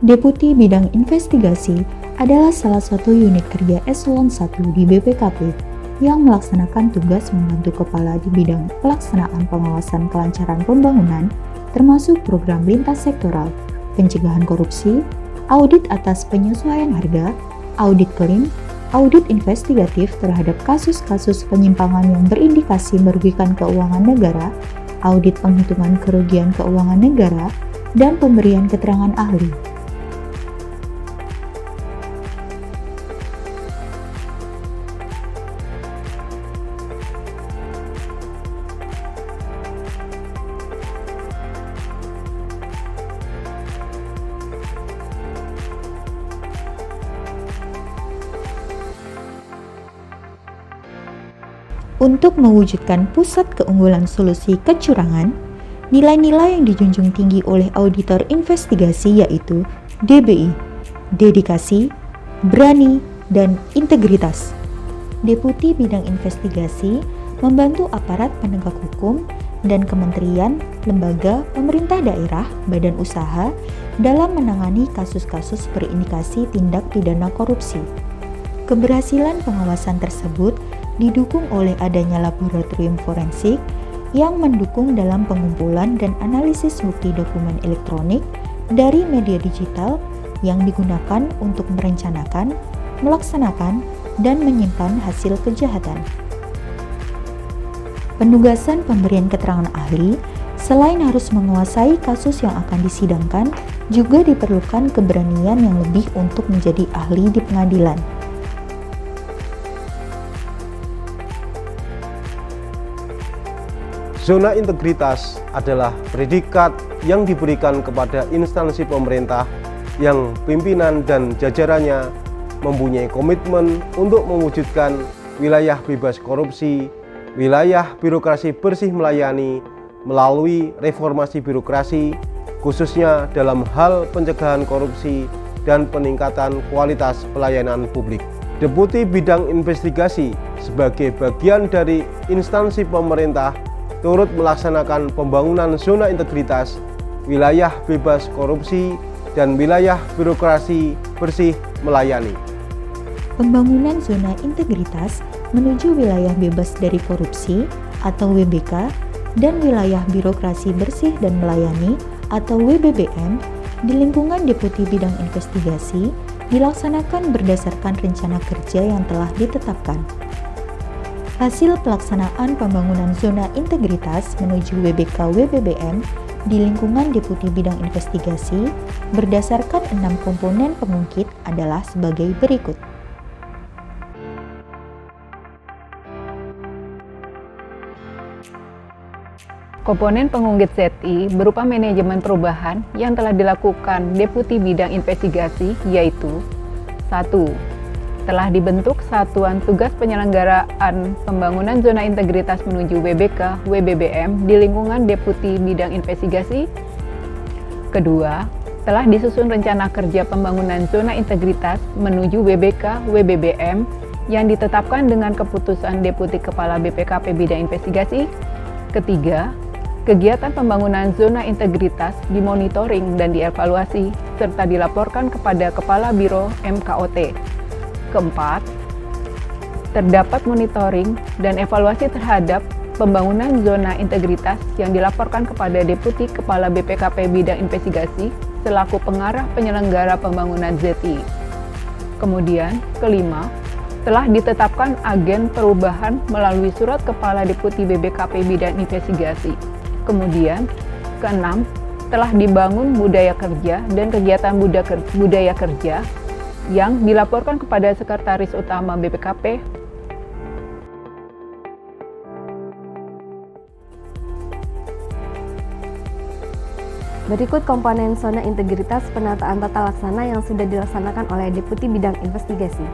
Deputi Bidang Investigasi adalah salah satu unit kerja eselon 1 di BPKP yang melaksanakan tugas membantu kepala di bidang pelaksanaan pengawasan kelancaran pembangunan, termasuk program lintas sektoral, pencegahan korupsi, audit atas penyesuaian harga, audit klaim, audit investigatif terhadap kasus-kasus penyimpangan yang berindikasi merugikan keuangan negara, audit penghitungan kerugian keuangan negara, dan pemberian keterangan ahli. Untuk mewujudkan pusat keunggulan solusi kecurangan, nilai-nilai yang dijunjung tinggi oleh auditor investigasi yaitu DBI, dedikasi, berani, dan integritas. Deputi Bidang Investigasi membantu aparat penegak hukum dan kementerian, lembaga, pemerintah daerah, badan usaha dalam menangani kasus-kasus berindikasi tindak pidana korupsi. Keberhasilan pengawasan tersebut didukung oleh adanya laboratorium forensik yang mendukung dalam pengumpulan dan analisis bukti dokumen elektronik dari media digital yang digunakan untuk merencanakan, melaksanakan, dan menyimpan hasil kejahatan. Penugasan pemberian keterangan ahli, selain harus menguasai kasus yang akan disidangkan, juga diperlukan keberanian yang lebih untuk menjadi ahli di pengadilan. Zona integritas adalah predikat yang diberikan kepada instansi pemerintah yang pimpinan dan jajarannya mempunyai komitmen untuk mewujudkan wilayah bebas korupsi, wilayah birokrasi bersih melayani melalui reformasi birokrasi, khususnya dalam hal pencegahan korupsi dan peningkatan kualitas pelayanan publik. Deputi Bidang Investigasi sebagai bagian dari instansi pemerintah turut melaksanakan pembangunan zona integritas, wilayah bebas korupsi, dan wilayah birokrasi bersih melayani. Pembangunan zona integritas menuju wilayah bebas dari korupsi atau WBK dan wilayah birokrasi bersih dan melayani atau WBBM di lingkungan Deputi Bidang Investigasi dilaksanakan berdasarkan rencana kerja yang telah ditetapkan. Hasil pelaksanaan pembangunan zona integritas menuju WBK WBBM di lingkungan Deputi Bidang Investigasi berdasarkan 6 komponen pengungkit adalah sebagai berikut. Komponen pengungkit ZI berupa manajemen perubahan yang telah dilakukan Deputi Bidang Investigasi yaitu 1. Telah dibentuk Satuan Tugas Penyelenggaraan Pembangunan Zona Integritas menuju WBK WBBM di lingkungan Deputi Bidang Investigasi. Kedua, telah disusun rencana kerja pembangunan zona integritas menuju WBK WBBM yang ditetapkan dengan keputusan Deputi Kepala BPKP Bidang Investigasi. Ketiga, kegiatan pembangunan zona integritas dimonitoring dan dievaluasi serta dilaporkan kepada Kepala Biro MKOT. Keempat, terdapat monitoring dan evaluasi terhadap pembangunan zona integritas yang dilaporkan kepada Deputi Kepala BPKP Bidang Investigasi selaku pengarah penyelenggara pembangunan ZI. Kemudian, kelima, telah ditetapkan agen perubahan melalui surat Kepala Deputi BPKP Bidang Investigasi. Kemudian, keenam, telah dibangun budaya kerja dan kegiatan budaya kerja yang dilaporkan kepada Sekretaris Utama BPKP. Berikut komponen zona integritas penataan tata laksana yang sudah dilaksanakan oleh Deputi Bidang Investigasi.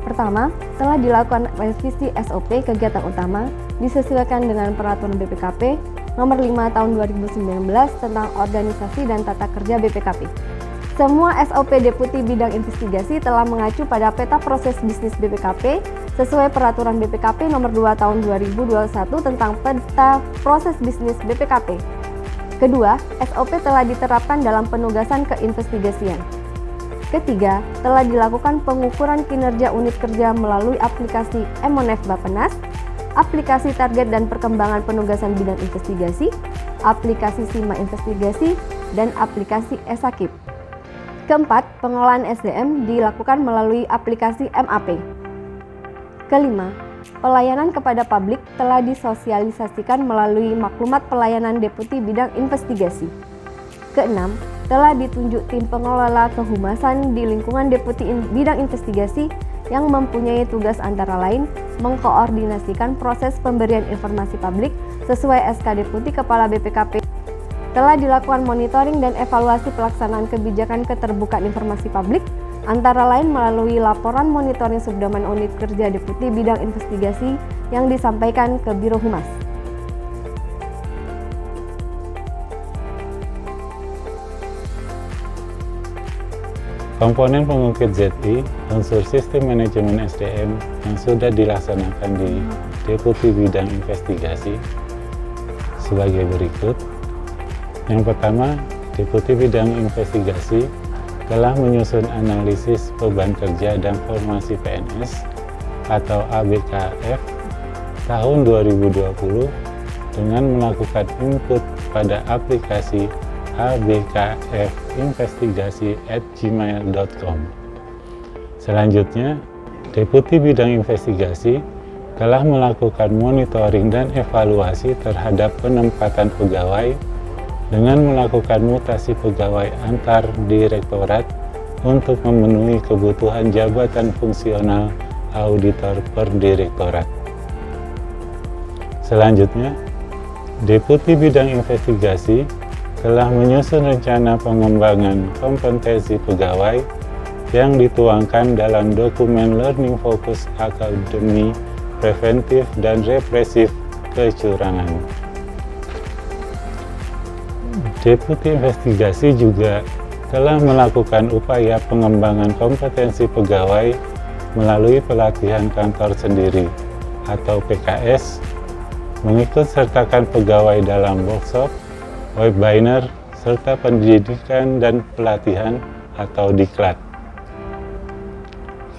Pertama, telah dilakukan revisi SOP kegiatan utama disesuaikan dengan Peraturan BPKP Nomor 5 Tahun 2019 tentang Organisasi dan Tata Kerja BPKP. Semua SOP Deputi Bidang Investigasi telah mengacu pada peta proses bisnis BPKP sesuai Peraturan BPKP Nomor 2 Tahun 2021 tentang peta proses bisnis BPKP. Kedua, SOP telah diterapkan dalam penugasan keinvestigasian. Ketiga, telah dilakukan pengukuran kinerja unit kerja melalui aplikasi Emonef Bappenas, aplikasi target dan perkembangan penugasan bidang investigasi, aplikasi SIMA Investigasi, dan aplikasi ESAKIP. Keempat, pengelolaan SDM dilakukan melalui aplikasi MAP. Kelima, pelayanan kepada publik telah disosialisasikan melalui maklumat pelayanan Deputi Bidang Investigasi. Keenam, telah ditunjuk tim pengelola kehumasan di lingkungan Deputi Bidang Investigasi yang mempunyai tugas antara lain mengkoordinasikan proses pemberian informasi publik sesuai SK Deputi Kepala BPKP. Telah dilakukan monitoring dan evaluasi pelaksanaan kebijakan keterbukaan informasi publik antara lain melalui laporan monitoring subdomen unit kerja Deputi Bidang Investigasi yang disampaikan ke Biro Humas. Komponen pengungkit ZI, unsur sistem manajemen SDM yang sudah dilaksanakan di Deputi Bidang Investigasi sebagai berikut. Yang pertama, Deputi Bidang Investigasi telah menyusun analisis beban kerja dan formasi PNS atau ABKF tahun 2020 dengan melakukan input pada aplikasi abkfinvestigasi@gmail.com. Selanjutnya, Deputi Bidang Investigasi telah melakukan monitoring dan evaluasi terhadap penempatan pegawai dengan melakukan mutasi pegawai antar direktorat untuk memenuhi kebutuhan jabatan fungsional auditor per direktorat. Selanjutnya, Deputi Bidang Investigasi telah menyusun rencana pengembangan kompetensi pegawai yang dituangkan dalam dokumen Learning Focus Akademi Preventif dan Represif Kecurangan. Deputi Investigasi juga telah melakukan upaya pengembangan kompetensi pegawai melalui pelatihan kantor sendiri atau PKS, mengikut sertakan pegawai dalam workshop, webinar, serta pendidikan dan pelatihan atau diklat.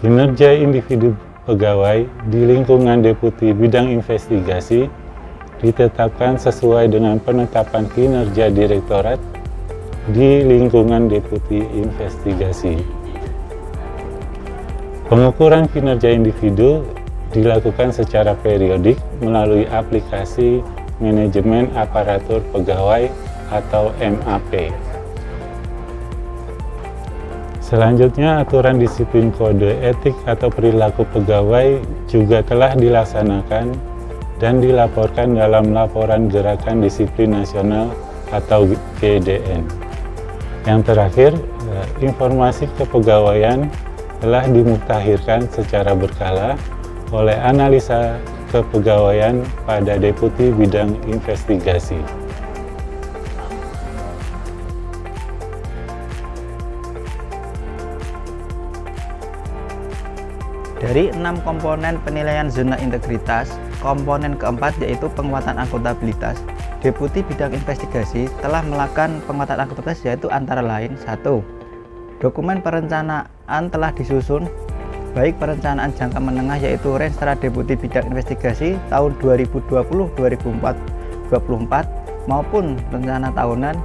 Kinerja individu pegawai di lingkungan Deputi Bidang Investigasi ditetapkan sesuai dengan penetapan kinerja direktorat di lingkungan Deputi Investigasi. Pengukuran kinerja individu dilakukan secara periodik melalui aplikasi Manajemen Aparatur Pegawai atau MAP. Selanjutnya, aturan disiplin kode etik atau perilaku pegawai juga telah dilaksanakan dan dilaporkan dalam Laporan Gerakan Disiplin Nasional atau GDN. Yang terakhir, informasi kepegawaian telah dimutakhirkan secara berkala oleh analisa kepegawaian pada Deputi Bidang Investigasi. Dari 6 komponen penilaian zona integritas, komponen keempat yaitu penguatan akuntabilitas. Deputi Bidang Investigasi telah melakukan penguatan akuntabilitas yaitu antara lain 1. Dokumen perencanaan telah disusun, baik perencanaan jangka menengah yaitu Renstra Deputi Bidang Investigasi tahun 2020-2024 maupun rencana tahunan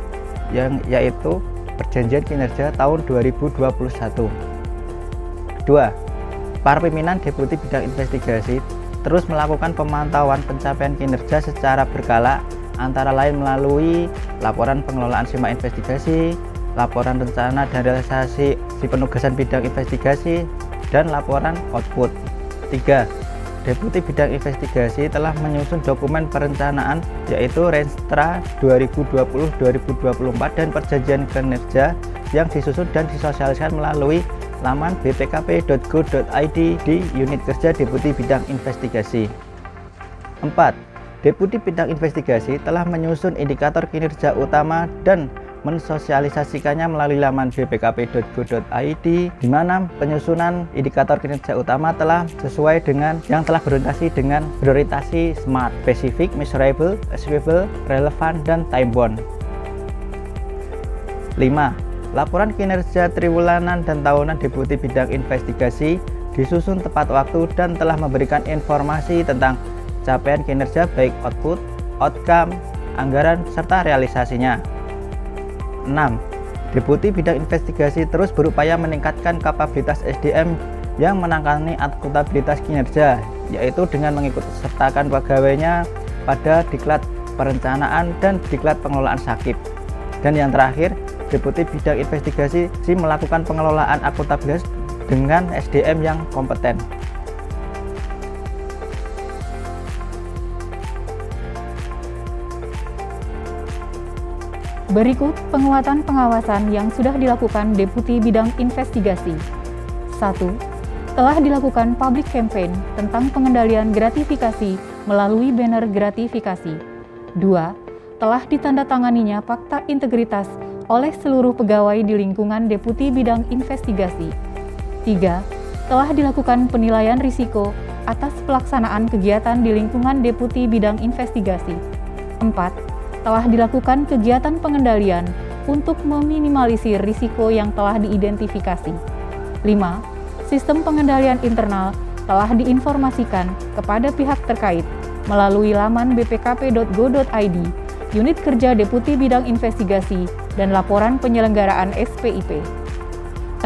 yang yaitu Perjanjian Kinerja tahun 2021. 2. Para pimpinan Deputi Bidang Investigasi terus melakukan pemantauan pencapaian kinerja secara berkala antara lain melalui laporan pengelolaan SIMA Investigasi, laporan rencana dan realisasi si penugasan bidang investigasi, dan laporan output. 3. Deputi Bidang Investigasi telah menyusun dokumen perencanaan yaitu Renstra 2020-2024 dan Perjanjian Kinerja yang disusun dan disosialisasikan melalui laman bpkp.go.id di unit kerja Deputi Bidang Investigasi. 4. Deputi Bidang Investigasi telah menyusun indikator kinerja utama dan mensosialisasikannya melalui laman bpkp.go.id di mana penyusunan indikator kinerja utama telah sesuai dengan yang telah berorientasi dengan berorientasi SMART, Specific, Measurable, Achievable, Relevant, dan Time Bound. 5. Laporan kinerja triwulan dan tahunan Deputi Bidang Investigasi disusun tepat waktu dan telah memberikan informasi tentang capaian kinerja baik output, outcome, anggaran, serta realisasinya. 6. Deputi Bidang Investigasi terus berupaya meningkatkan kapabilitas SDM yang menangani akuntabilitas kinerja, yaitu dengan mengikutsertakan pegawainya pada diklat perencanaan dan diklat pengelolaan sakit. Dan yang terakhir, Deputi Bidang Investigasi melakukan pengelolaan akuntabilitas dengan SDM yang kompeten. Berikut penguatan pengawasan yang sudah dilakukan Deputi Bidang Investigasi. 1. Telah dilakukan public campaign tentang pengendalian gratifikasi melalui banner gratifikasi. 2. Telah ditandatanganinya fakta integritas oleh seluruh pegawai di lingkungan Deputi Bidang Investigasi. 3. Telah dilakukan penilaian risiko atas pelaksanaan kegiatan di lingkungan Deputi Bidang Investigasi. 4. Telah dilakukan kegiatan pengendalian untuk meminimalisir risiko yang telah diidentifikasi. 5. Sistem pengendalian internal telah diinformasikan kepada pihak terkait melalui laman bpkp.go.id, unit kerja Deputi Bidang Investigasi, dan laporan penyelenggaraan SPIP. 6.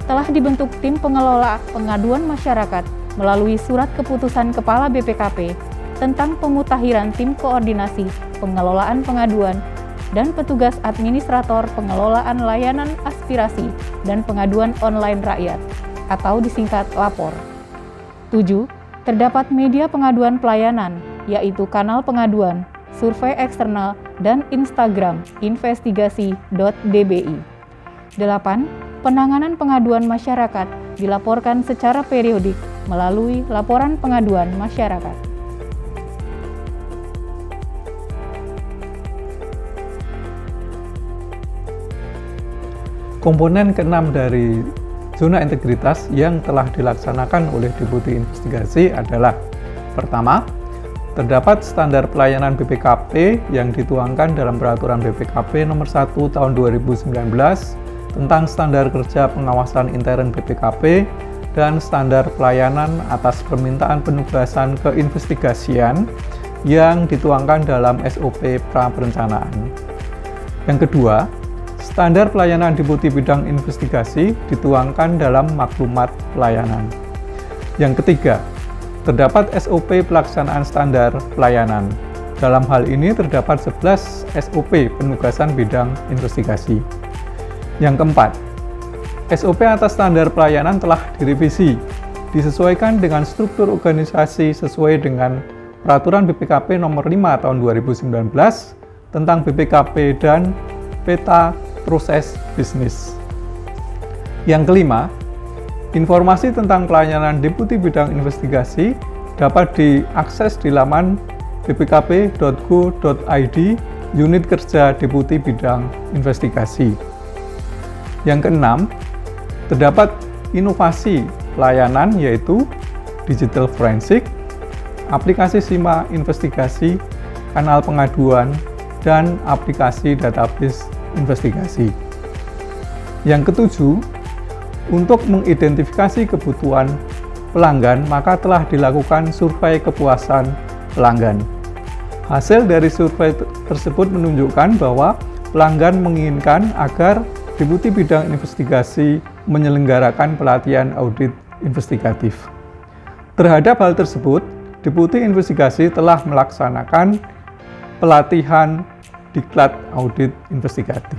Telah dibentuk tim pengelola pengaduan masyarakat melalui surat keputusan Kepala BPKP tentang pemutakhiran tim koordinasi pengelolaan pengaduan dan petugas administrator pengelolaan layanan aspirasi dan pengaduan online rakyat atau disingkat LAPOR. 7. Terdapat media pengaduan pelayanan, yaitu kanal pengaduan, survei eksternal, dan Instagram investigasi.dbi. 8. Penanganan pengaduan masyarakat dilaporkan secara periodik melalui laporan pengaduan masyarakat. Komponen ke-6 dari zona integritas yang telah dilaksanakan oleh Deputi Investigasi adalah: pertama, terdapat standar pelayanan BPKP yang dituangkan dalam Peraturan BPKP Nomor 1 Tahun 2019 tentang standar kerja pengawasan intern BPKP dan standar pelayanan atas permintaan penugasan keinvestigasian yang dituangkan dalam SOP pra-perencanaan. Yang kedua, standar pelayanan Deputi Bidang Investigasi dituangkan dalam maklumat pelayanan. Yang ketiga, terdapat SOP pelaksanaan standar pelayanan. Dalam hal ini terdapat 11 SOP penugasan bidang investigasi. Yang keempat, SOP atas standar pelayanan telah direvisi, disesuaikan dengan struktur organisasi sesuai dengan Peraturan BPKP Nomor 5 Tahun 2019 tentang BPKP dan peta proses bisnis. Yang kelima, informasi tentang pelayanan Deputi Bidang Investigasi dapat diakses di laman bpkp.go.id unit kerja Deputi Bidang Investigasi. Yang keenam, terdapat inovasi pelayanan yaitu digital forensik, aplikasi SIMA investigasi, kanal pengaduan, dan aplikasi database investigasi. Yang ketujuh, untuk mengidentifikasi kebutuhan pelanggan, maka telah dilakukan survei kepuasan pelanggan. Hasil dari survei tersebut menunjukkan bahwa pelanggan menginginkan agar Deputi Bidang Investigasi menyelenggarakan pelatihan audit investigatif. Terhadap hal tersebut, Deputi Investigasi telah melaksanakan pelatihan diklat audit investigatif.